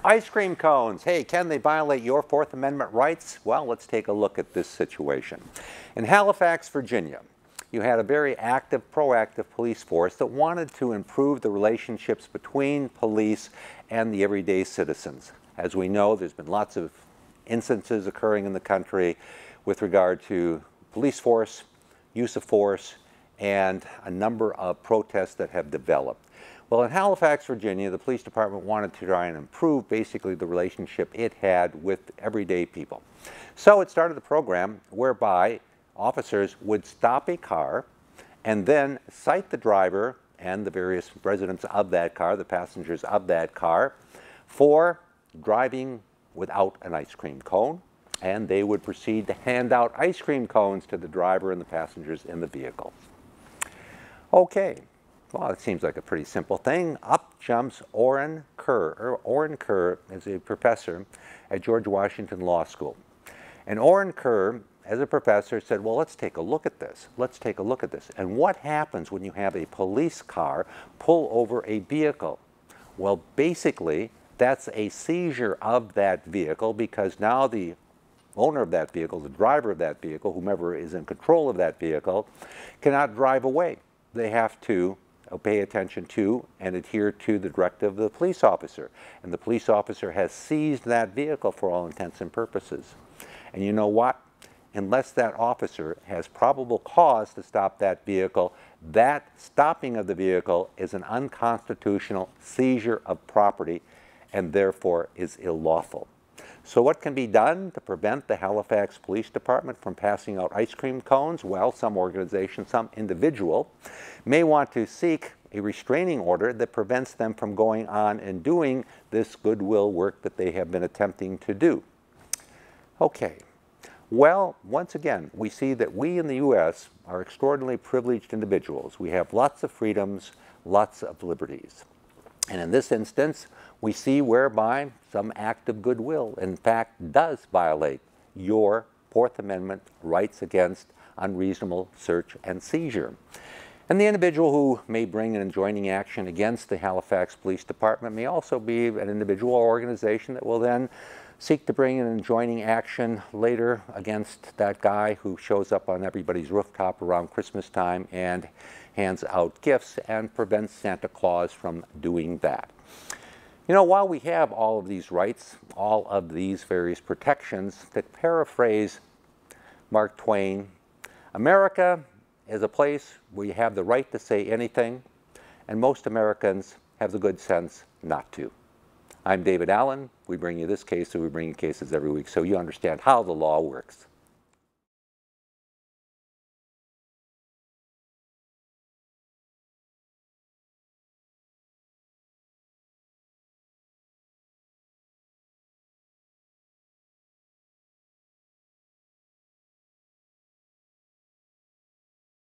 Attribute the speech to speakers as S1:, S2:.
S1: Ice cream cones. Hey, can they violate your Fourth Amendment rights? Well, let's take a look at this situation. In Halifax, Virginia, you had a very active, proactive police force that wanted to improve the relationships between police and the everyday citizens. As we know, there's been lots of instances occurring in the country with regard to police force, use of force, and a number of protests that have developed. Well, in Halifax, Virginia, the police department wanted to try and improve basically the relationship it had with everyday people. So it started a program whereby officers would stop a car and then cite the driver and the various residents of that car, the passengers of that car, for driving without an ice cream cone, and they would proceed to hand out ice cream cones to the driver and the passengers in the vehicle. Okay, well, it seems like a pretty simple thing. Up jumps Orin Kerr. Orin Kerr is a professor at George Washington Law School. And Orin Kerr, as a professor, said, well, let's take a look at this. Let's take a look at this. And what happens when you have a police car pull over a vehicle? Well, basically, that's a seizure of that vehicle, because now the owner of that vehicle, the driver of that vehicle, whomever is in control of that vehicle, cannot drive away. They have to pay attention to and adhere to the directive of the police officer. And the police officer has seized that vehicle for all intents and purposes. And you know what? Unless that officer has probable cause to stop that vehicle, that stopping of the vehicle is an unconstitutional seizure of property and therefore is unlawful. So what can be done to prevent the Halifax Police Department from passing out ice cream cones? Well, some organization, some individual may want to seek a restraining order that prevents them from going on and doing this goodwill work that they have been attempting to do. Okay. Well, once again, we see that we in the U.S. are extraordinarily privileged individuals. We have lots of freedoms, lots of liberties. And in this instance, we see whereby some act of goodwill, in fact, does violate your Fourth Amendment rights against unreasonable search and seizure. And the individual who may bring an enjoining action against the Halifax Police Department may also be an individual or organization that will then seek to bring an enjoining action later against that guy who shows up on everybody's rooftop around Christmas time and hands out gifts and prevents Santa Claus from doing that. You know, while we have all of these rights, all of these various protections, to paraphrase Mark Twain, America is a place where you have the right to say anything, and most Americans have the good sense not to. I'm David Allen. We bring you this case, so we bring you cases every week so you understand how the law works.